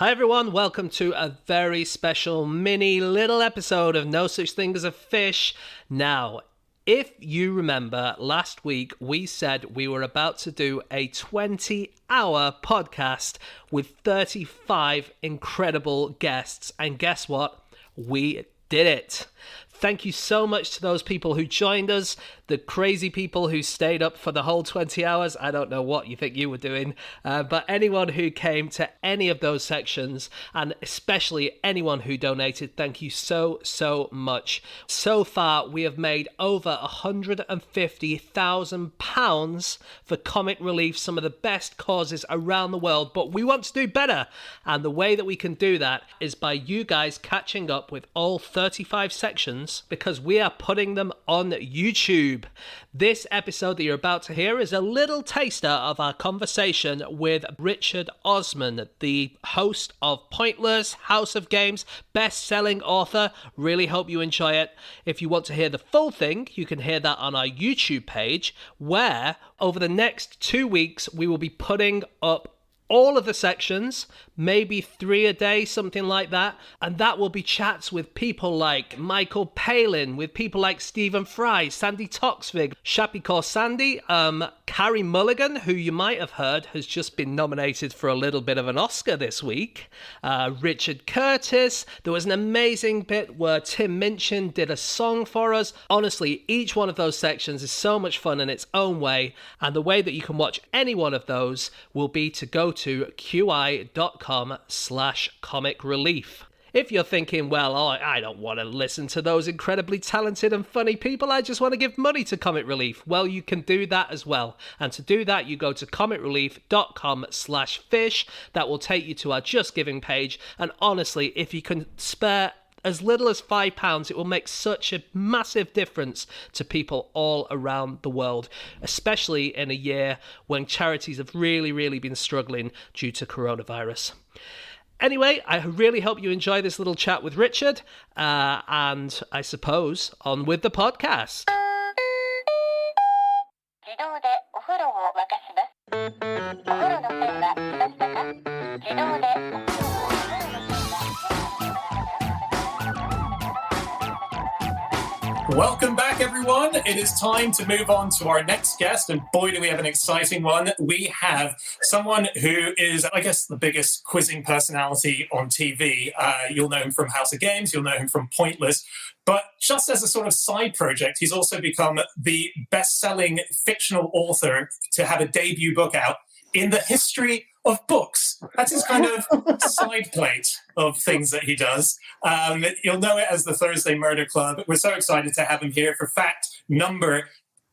Hi everyone, welcome to a very special mini little episode of No Such Thing as a Fish. Now, if you remember, last week we said we were about to do a 20-hour podcast with 35 incredible guests, and guess what? We did it. Thank you so much to those people who joined us, the crazy people who stayed up for the whole 20 hours. I don't know what you think you were doing, but anyone who came to any of those sections, and especially anyone who donated, thank you so much. So far, we have made over £150,000 for Comic Relief, some of the best causes around the world, but we want to do better. And the way that we can do that is by you guys catching up with all 35 sections, because we are putting them on YouTube. This episode that you're about to hear is a little taster of our conversation with Richard Osman, the host of Pointless, House of Games, best-selling author. Really hope you enjoy it. If you want to hear the full thing, you can hear that on our YouTube page, where over the next 2 weeks we will be putting up all of the sections, maybe 3 a day, something like that. And that will be chats with people like Michael Palin, with people like Stephen Fry, Sandy Toksvig, Shapikor Sandy, Carrie Mulligan, who you might have heard has just been nominated for a little bit of an Oscar this week, Richard Curtis. There was an amazing bit where Tim Minchin did a song for us. Honestly, each one of those sections is so much fun in its own way, and the way that you can watch any one of those will be to go to qi.com/comic relief. If you're thinking, well, I don't want to listen to those incredibly talented and funny people, I just want to give money to Comic Relief, well, you can do that as well. And to do that, you go to comicrelief.com/fish. That will take you to our Just Giving page. And honestly, if you can spare as little as £5, it will make such a massive difference to people all around the world, especially in a year when charities have really been struggling due to coronavirus. Anyway, I really hope you enjoy this little chat with Richard, and I suppose on with the podcast. Welcome back, everyone. It is time to move on to our next guest, and boy, do we have an exciting one. We have someone who is, I guess, the biggest quizzing personality on TV. You'll know him from House of Games, you'll know him from Pointless, but just as a sort of side project, he's also become the best-selling fictional author to have a debut book out in the history of books. That's his kind of side plate of things that he does. You'll know it as the Thursday Murder Club. We're so excited to have him here for fact number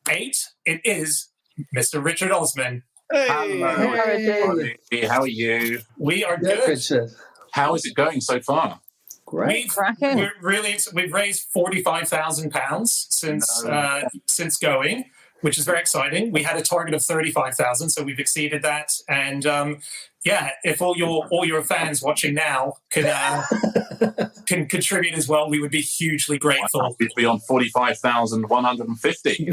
8. It is Mr. Richard Osman. Hey. Hello. Hey, how are you? We are good. Richard. How is it going so far? Great. We've raised £45,000 since going, which is very exciting. We had a target of 35,000, so we've exceeded that. And if all your fans watching now can contribute as well, we would be hugely grateful. We'd be on 45,150.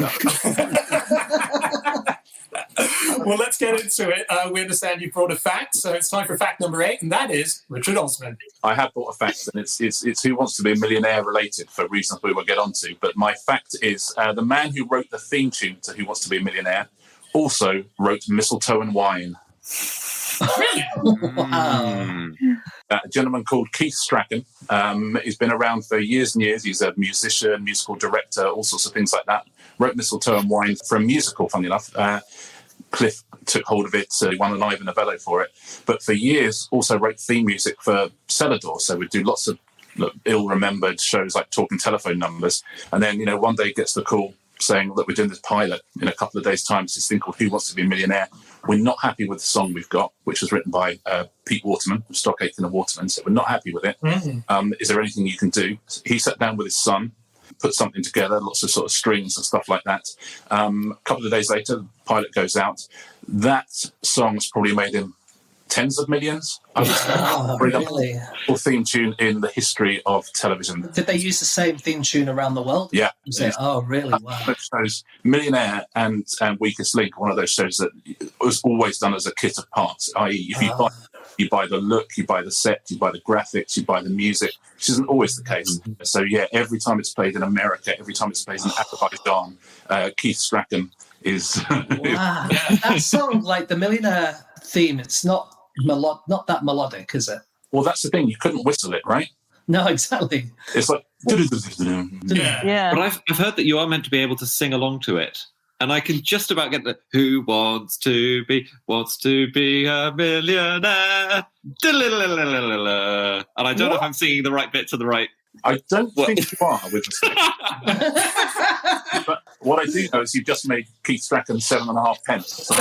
Well, let's get into it. We understand you brought a fact, so it's time for fact number 8, and that is Richard Osman. I have brought a fact, and it's Who Wants to Be a Millionaire related for reasons we will get onto. But my fact is the man who wrote the theme tune to Who Wants to Be a Millionaire also wrote Mistletoe and Wine. Wow. A gentleman called Keith Strachan. He's been around for years and years. He's a musician, musical director, all sorts of things like that. Wrote Mistletoe and Wine for a musical, funny enough. Cliff took hold of it, he won an Ivor Novello for it. But for years, also wrote theme music for Celador. So we'd do lots of ill-remembered shows like Talking Telephone Numbers. And then, one day gets the call saying that we're doing this pilot in a couple of days' time. It's this thing called Who Wants to Be a Millionaire. We're not happy with the song we've got, which was written by Pete Waterman, from Stock Aitken and Waterman. So we're not happy with it. Mm-hmm. Is there anything you can do? He sat down with his son, put something together, lots of sort of strings and stuff like that. A couple of days later, the pilot goes out. That song's probably made him tens of millions. Really? Theme tune in the history of television. Did they use the same theme tune around the world? Yeah. Oh, really? Wow. Shows Millionaire and Weakest Link, one of those shows that was always done as a kit of parts, i.e. if you buy You buy the look, you buy the set, you buy the graphics, you buy the music, which isn't always the case. So yeah, every time it's played in America, every time it's played in Azerbaijan, Keith Strachan is... Wow. That song, like the Millionaire theme, it's not that melodic, is it? Well, that's the thing. You couldn't whistle it, right? No, exactly. It's like... Yeah. But I've heard that you are meant to be able to sing along to it. And I can just about get the who wants to be a millionaire. And I don't know if I'm singing the right bit to the right. I don't think you are with the stick. But what I do know is you've just made Keith Strachan 7.5 pence. So.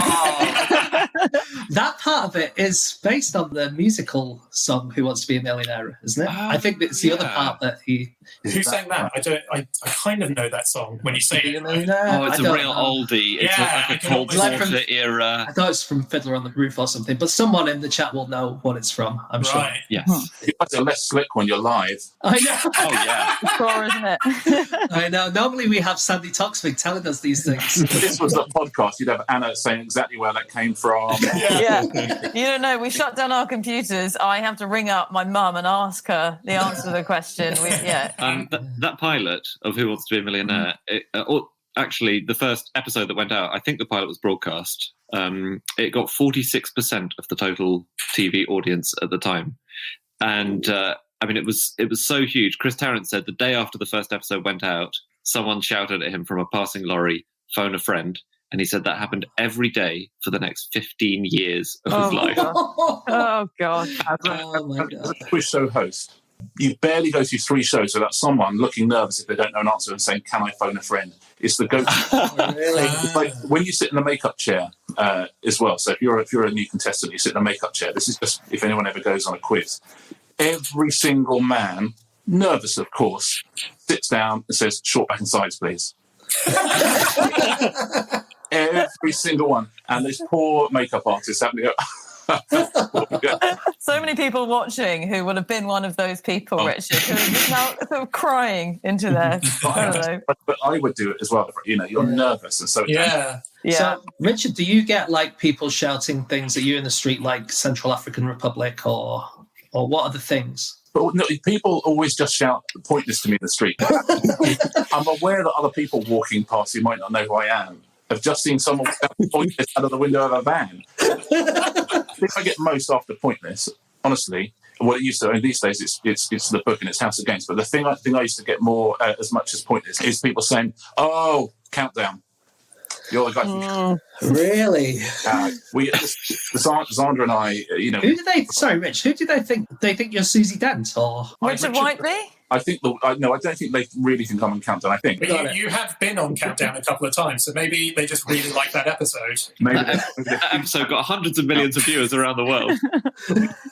That part of it is based on the musical song "Who Wants to Be a Millionaire," isn't it? I think it's the other part that he. Who sang that? I kind of know that song when you say it. Oh, it's a real oldie. It's like a Cole Porter era. I thought it's from Fiddler on the Roof or something, but someone in the chat will know what it's from, I'm sure. Yes. You guys are less slick when you're live. I know. Oh, yeah. Core, isn't it? I know. Normally we have Sandy Toxvig telling us these things. If this was a podcast, you'd have Anna saying exactly where that came from. Yeah. You don't know. We shut down our computers. I have to ring up my mum and ask her the answer to the question. That pilot of Who Wants to Be a Millionaire, actually, the first episode that went out, I think the pilot was broadcast. It got 46% of the total TV audience at the time. And it was so huge. Chris Tarrant said the day after the first episode went out, someone shouted at him from a passing lorry, "Phone a friend." And he said that happened every day for the next 15 years of his life. Oh, God. Oh, my God. As a quiz show host, you barely go through 3 shows without someone looking nervous if they don't know an answer and saying, "Can I phone a friend?" It's the go-to. Really? Like when you sit in a makeup chair as well. So if you're a new contestant, you sit in a makeup chair. This is just if anyone ever goes on a quiz. Every single man, nervous of course, sits down and says, "Short back and sides, please." Every single one. And these poor makeup artists have to go... So many people watching who would have been one of those people, Richard, who are just now sort of crying into their... I don't know. But I would do it as well. You're nervous. And so... Yeah. So, Richard, do you get like people shouting things at you in the street like Central African Republic or what other things? But no, people always just shout pointless to me in the street. I'm aware that other people walking past who might not know who I am have just seen someone pointless out of the window of a van. I think I get most after pointless, honestly. What it used to, and these days it's the book and it's House of Games. But the thing I used to get more as much as pointless is people saying, "Oh, countdown. You're the guy." Really? Zandra and I, Who do they? Sorry, Rich. Who do they think? They think you're Susie Dent or Richard Whiteley? I think I don't think they really think I'm on Countdown. I think But you have been on Countdown a couple of times, so maybe they just really like that episode. maybe That episode got hundreds of millions of viewers around the world.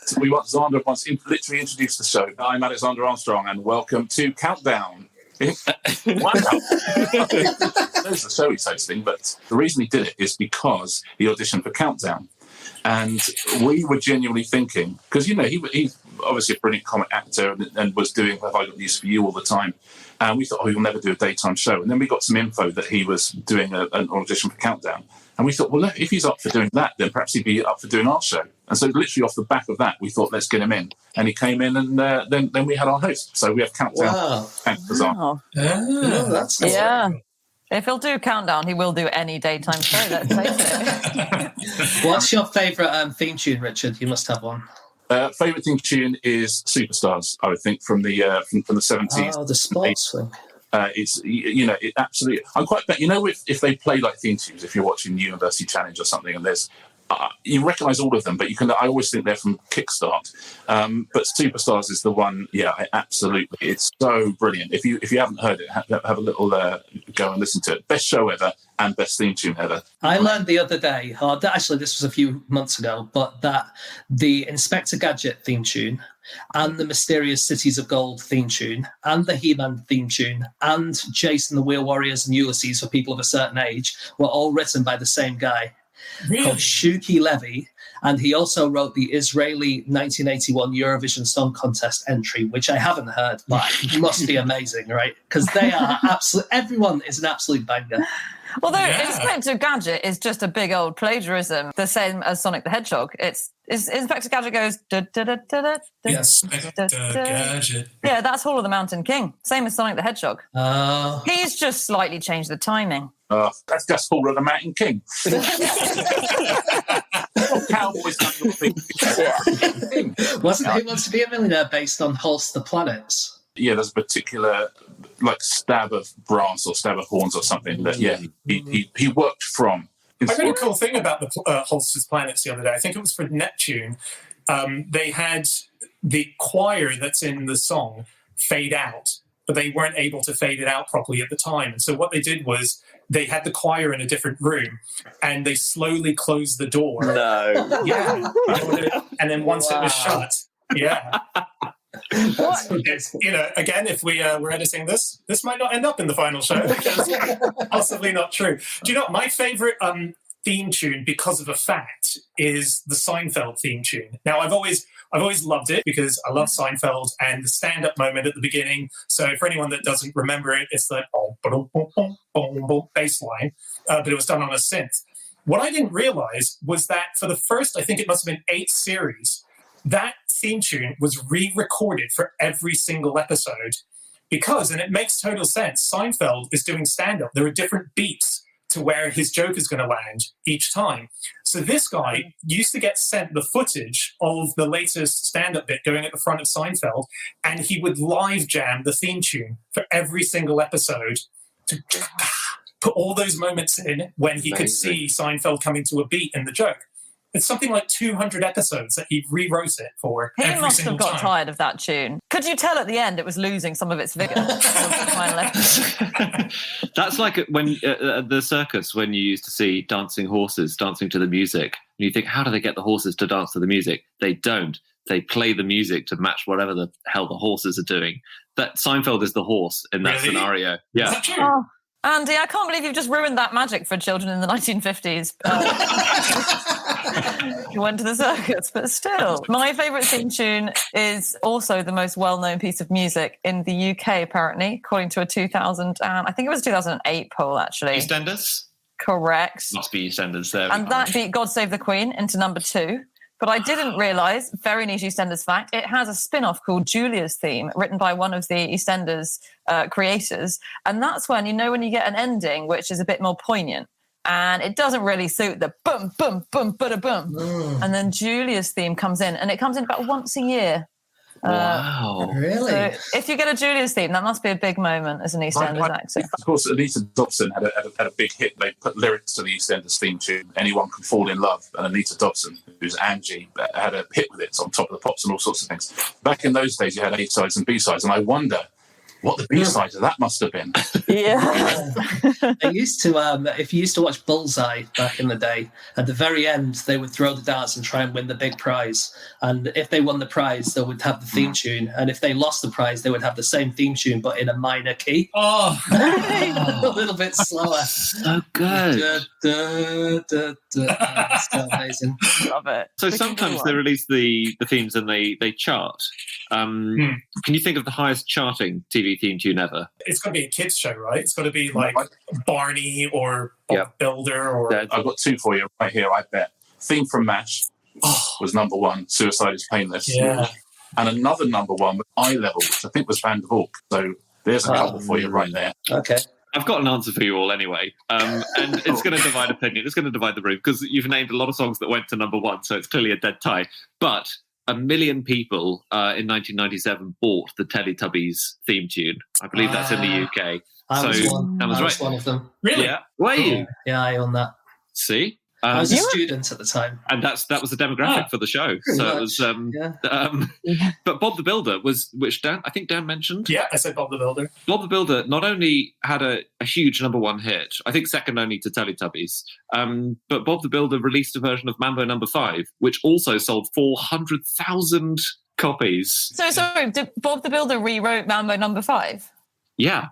Zandra once literally introduced the show. I'm Alexander Armstrong, and welcome to Countdown. Wow. There's the show he's hosting, but the reason he did it is because he auditioned for Countdown. And we were genuinely thinking, because, he's obviously a brilliant comic actor and was doing Have I Got News for You all the time. And we thought, he'll never do a daytime show. And then we got some info that he was doing an audition for Countdown. And we thought, well, if he's up for doing that, then perhaps he'd be up for doing our show. And so literally off the back of that, we thought, let's get him in. And he came in, and then we had our host. So we have Countdown. Wow. Oh. That's Yeah. If he'll do Countdown, he will do any daytime show, let's face it. What's your favourite theme tune, Richard? You must have one. Favourite theme tune is Superstars, I would think, from the 70s. Oh, the sports thing. It absolutely. I'm quite bet. If they play like theme tunes, if you're watching University Challenge or something, and there's you recognise all of them, but I always think they're from Kickstart. But Superstars is the one. Yeah, absolutely. It's so brilliant. If you haven't heard it, have a little go and listen to it. Best show ever and best theme tune ever. I learned the other day, actually this was a few months ago, but that the Inspector Gadget theme tune and the Mysterious Cities of Gold theme tune and the He-Man theme tune and Jason the Wheel Warriors and Ulysses for people of a certain age were all written by the same guy called Shuki Levy. And he also wrote the Israeli 1981 Eurovision Song Contest entry, which I haven't heard, but must be amazing, right? Because they are everyone is an absolute banger. Although Inspector Gadget is just a big old plagiarism, the same as Sonic the Hedgehog. Inspector Gadget goes... Inspector Gadget. Yeah, that's Hall of the Mountain King. Same as Sonic the Hedgehog. He's just slightly changed the timing. That's just Hall of the Mountain King. Cowboys done your thing. Wasn't Who Wants to Be a Millionaire based on Holster Planets? Yeah, there's a particular stab of brass or stab of horns or something that he worked from. I read a cool thing about the Holster's Planets the other day. I think it was for Neptune. They had the choir that's in the song fade out, but they weren't able to fade it out properly at the time. And so what they did was they had the choir in a different room and they slowly closed the door. No. Yeah. And then once it was shut, again, if we're editing this might not end up in the final show because possibly not true. Do you know what my favorite theme tune, because of a fact, is the Seinfeld theme tune? Now, I've always loved it because I love Seinfeld and the stand-up moment at the beginning. So for anyone that doesn't remember it, it's that bass line, but it was done on a synth. What I didn't realize was that for the first, I think it must have been 8 series, that theme tune was re-recorded for every single episode because, and it makes total sense, Seinfeld is doing stand-up. There are different beats to where his joke is going to land each time. So this guy used to get sent the footage of the latest stand-up bit going at the front of Seinfeld, and he would live jam the theme tune for every single episode to put all those moments in when he could see Seinfeld coming to a beat in the joke. It's something like 200 episodes that he rewrote it for. He every must single have got time. tired of that tune. Could you tell at the end it was losing some of its vigour? That's like when at the circus, when you used to see dancing horses dancing to the music. And you think, how do they get the horses to dance to the music? They don't. They play the music to match whatever the hell the horses are doing. That Seinfeld is the horse in that scenario. Yeah. Is that true? Oh, Andy, I can't believe you've just ruined that magic for children in the 1950s. You went to the circus, but still. My favourite theme tune is also the most well-known piece of music in the UK, apparently, according to a 2008 poll, actually. EastEnders? Correct. Must be EastEnders there. And that beat God Save the Queen into number 2. But I didn't realise, very niche EastEnders fact, it has a spin-off called Julia's Theme, written by one of the EastEnders creators. And that's when you get an ending which is a bit more poignant. And it doesn't really suit the boom, boom, boom, bada boom. And then Julia's Theme comes in, and it comes in about once a year. Wow. Really? So if you get a Julia's Theme, that must be a big moment as an EastEnders actor. Of course, Anita Dobson had a big hit. They put lyrics to the EastEnders theme tune, Anyone Can Fall in Love. And Anita Dobson, who's Angie, had a hit with it. It's on Top of the Pops and all sorts of things. Back in those days, you had A-sides and B-sides. And I wonder what the B-sides of that must have been. Yeah. I used to, if you used to watch Bullseye back in the day, at the very end, they would throw the darts and try and win the big prize. And if they won the prize, they would have the theme tune. And if they lost the prize, they would have the same theme tune, but in a minor key. Oh, A little bit slower. So good. It's so amazing. Love it. So sometimes they release the themes and they chart. Can you think of the highest charting TV theme tune ever? it's got to be a kids show, right? It's got to be like Barney or Bob Builder or... I've got 2 for you right here, I bet. Theme from MASH was number 1, Suicide is Painless. Yeah. And another number 1 was Eye Level, which I think was Van der Valk. So there's a couple for you right there. Okay. I've got an answer for you all anyway. And it's going to divide opinion. It's going to divide the room because you've named a lot of songs that went to number 1, so it's clearly a dead tie. But 1 million people in 1997 bought the Teletubbies theme tune. I believe that's in the UK. I was right. one of them. Really? Yeah. Were you? Yeah, I own that. See? I was a student at the time. And that was the demographic for the show. So it was, but Bob the Builder which I think Dan mentioned. Yeah, I said Bob the Builder. Bob the Builder not only had a huge number 1 hit, I think second only to Teletubbies, but Bob the Builder released a version of Mambo No. 5, which also sold 400,000 copies. So sorry, did Bob the Builder rewrote Mambo No. 5? Yeah.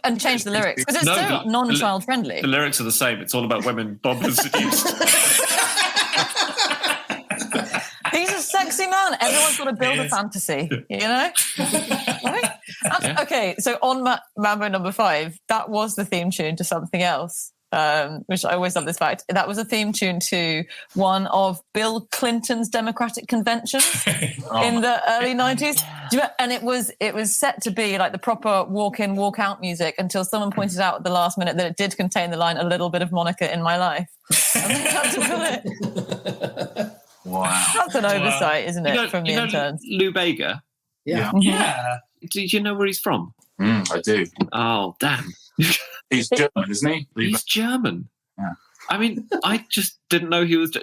And changed the lyrics? Because it's so non-child friendly. The lyrics are the same. It's all about women Bob has seduced. He's a sexy man. Everyone's got to build a fantasy, you know? Right? Okay, so on Mambo No. 5, that was the theme tune to something else. which I always love this fact. That was a theme tune to one of Bill Clinton's Democratic conventions in the early 90s. And it was set to be like the proper walk-in, walk-out music until someone pointed out at the last minute that it did contain the line, "A little bit of Monica in my life." And they had to pull it. Wow. That's an oversight, isn't it, from the interns? Lou Bega? Yeah. Yeah. Do you know where he's from? I do. Oh, damn. He's German, isn't he? He's German. Yeah. I mean, I just didn't know he was.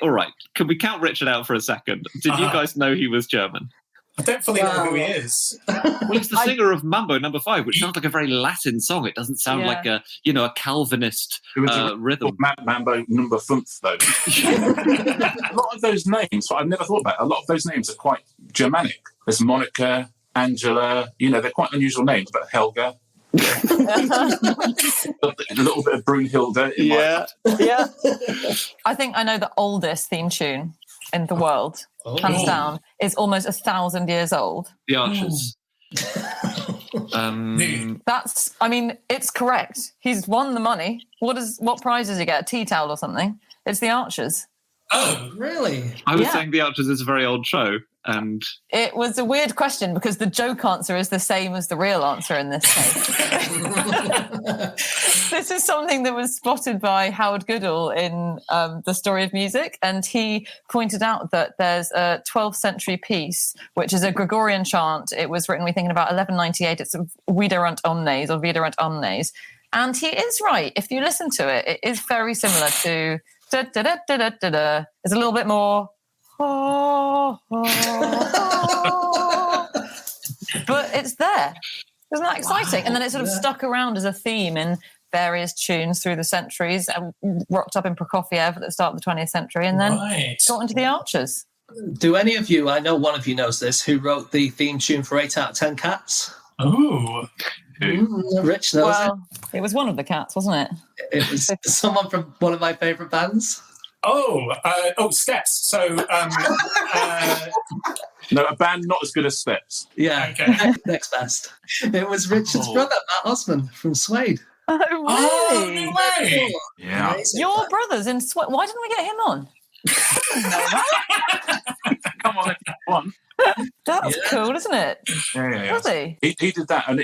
All right, can we count Richard out for a second? Did you guys know he was German? I don't fully know who he is. Well, he's the singer of Mambo No. 5, which sounds like a very Latin song. It doesn't sound like a Calvinist rhythm. Mambo No. 5, though. A lot of those names, what I've never thought about, a lot of those names are quite Germanic. There's Monica, Angela, they're quite unusual names, but Helga. A little bit of Brunhilde in my Yeah. I think I know the oldest theme tune in the world, hands down, is almost 1,000 years old. The Archers. It's correct. He's won the money. What prize does he get? A tea towel or something? It's the Archers. Oh, really? I was saying The Archers is a very old show, and it was a weird question because the joke answer is the same as the real answer in this case. This is something that was spotted by Howard Goodall in The Story of Music, and he pointed out that there's a 12th century piece, which is a Gregorian chant. It was written, we think, in about 1198. It's Viderunt Omnes, or Viderunt Omnes. And he is right. If you listen to it, it is very similar to... Da, da, da, da, da, da, da. It's a little bit more... but it's there. Isn't that exciting? Wow. And then it sort of stuck around as a theme in various tunes through the centuries, rocked up in Prokofiev at the start of the 20th century, and then got into the Archers. Do any of you, I know one of you knows this, who wrote the theme tune for 8 out of 10 Cats? Ooh. Rich knows it was one of the Cats, wasn't it? It was someone from one of my favourite bands. Steps. So, no, a band not as good as Steps. Yeah, okay. Next best. It was Richard's brother, Matt Osman from Suede. Oh, really? Oh, no way. Yeah. Your brother's in Suede. Why didn't we get him on? Come on, one. That's cool, isn't it? Yeah. Was he? He did that, and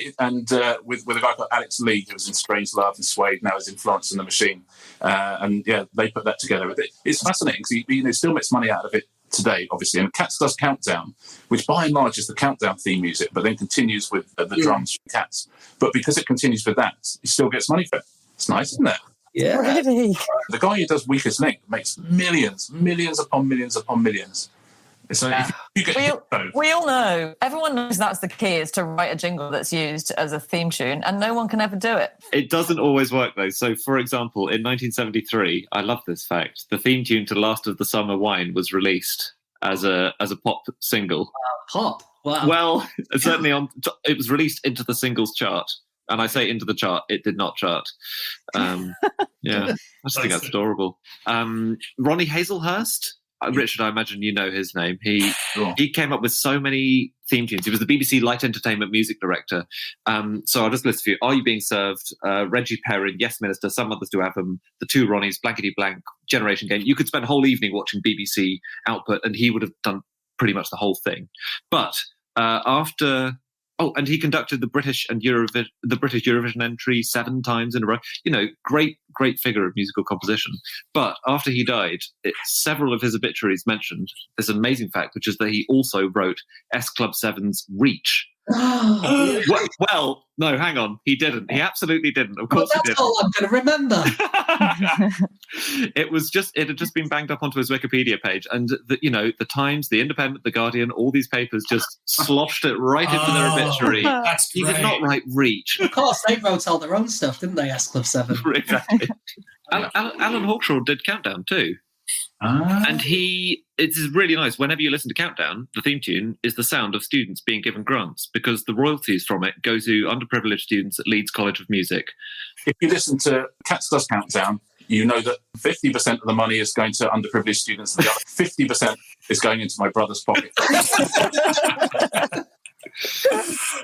with a guy called Alex Lee, who was in Strange Love and Suede, now is in Florence and the Machine, they put that together. It's fascinating because he still makes money out of it today, obviously. And Cats does Countdown, which by and large is the Countdown theme music, but then continues with the drums from Cats. But because it continues with that, he still gets money for it. It's nice, isn't it? Yeah. Really? The guy who does Weakest Link makes millions upon millions upon millions. So we all know, everyone knows that's the key, is to write a jingle that's used as a theme tune, and no one can ever do it. It doesn't always work, though. So, for example, in 1973, I love this fact, the theme tune to Last of the Summer Wine was released as a pop single. Pop? Wow. Well, certainly it was released into the singles chart. And I say into the chart, it did not chart. I just think that's adorable. Ronnie Hazelhurst, Richard, I imagine you know his name. He came up with so many theme tunes. He was the BBC Light Entertainment music director. So I'll just list a few. Are You Being Served? Reggie Perrin, Yes Minister, Some Others Do Have Them, The Two Ronnies, Blankety Blank, Generation Game. You could spend a whole evening watching BBC output and he would have done pretty much the whole thing. But and he conducted the British Eurovision entry 7 times in a row. Great figure of musical composition. But after he died, several of his obituaries mentioned this amazing fact, which is that he also wrote S Club 7's Reach. Well, no, hang on. He didn't. He absolutely didn't. Of course he didn't. That's all I'm going to remember. It had just been banged up onto his Wikipedia page, and the Times, the Independent, the Guardian, all these papers just sloshed it right into their obituary. That's he great. did not write Reach. Of course, they wrote all their own stuff, didn't they? S Club 7. Exactly. Alan Hawkshaw did Countdown too. And it's really nice. Whenever you listen to Countdown, the theme tune is the sound of students being given grants, because the royalties from it go to underprivileged students at Leeds College of Music. If you listen to Cats Does Countdown, you know that 50% of the money is going to underprivileged students, and the other 50% is going into my brother's pocket.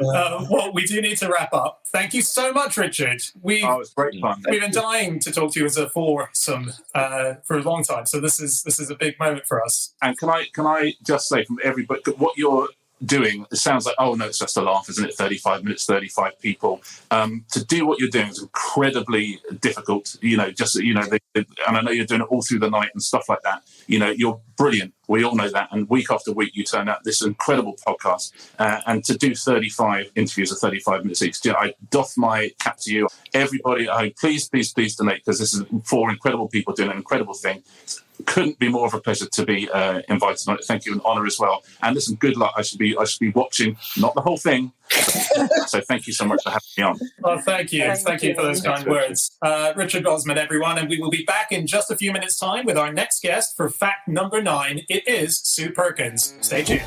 Well, we do need to wrap up. Thank you so much, Richard. It's great fun. We've been dying to talk to you as a foursome for a long time, so this is a big moment for us. And can I just say from everybody, what you're doing, it sounds like, oh no, it's just a laugh, isn't it? 35 minutes, 35 people. To do what you're doing is incredibly difficult. And I know you're doing it all through the night and stuff like that. You're brilliant. We all know that. And week after week, you turn out this incredible podcast. And to do 35 interviews of 35 minutes each, I doff my cap to you. Everybody, please donate, because this is 4 incredible people doing an incredible thing. Couldn't be more of a pleasure to be invited on it. Thank you, an honour as well. And listen, good luck. I should be watching, not the whole thing. So thank you so much for having me on. Well, thank you. Thank you for those kind words. Richard Gosman, everyone. And we will be back in just a few minutes' time with our next guest for fact number 9. It is Sue Perkins. Stay tuned.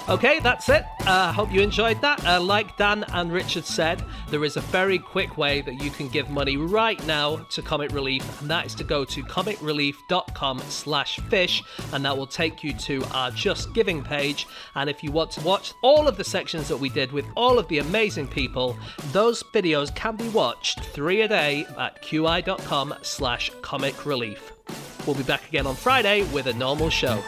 Okay, that's it. Hope you enjoyed that. Like Dan and Richard said, there is a very quick way that you can give money right now to Comic Relief, and that is to go to comicrelief.com/fish, and that will take you to our Just Giving page. And if you want to watch all of the sections that we did with all of the amazing people, those videos can be watched 3 a day at qi.com/comicrelief. We'll be back again on Friday with a normal show.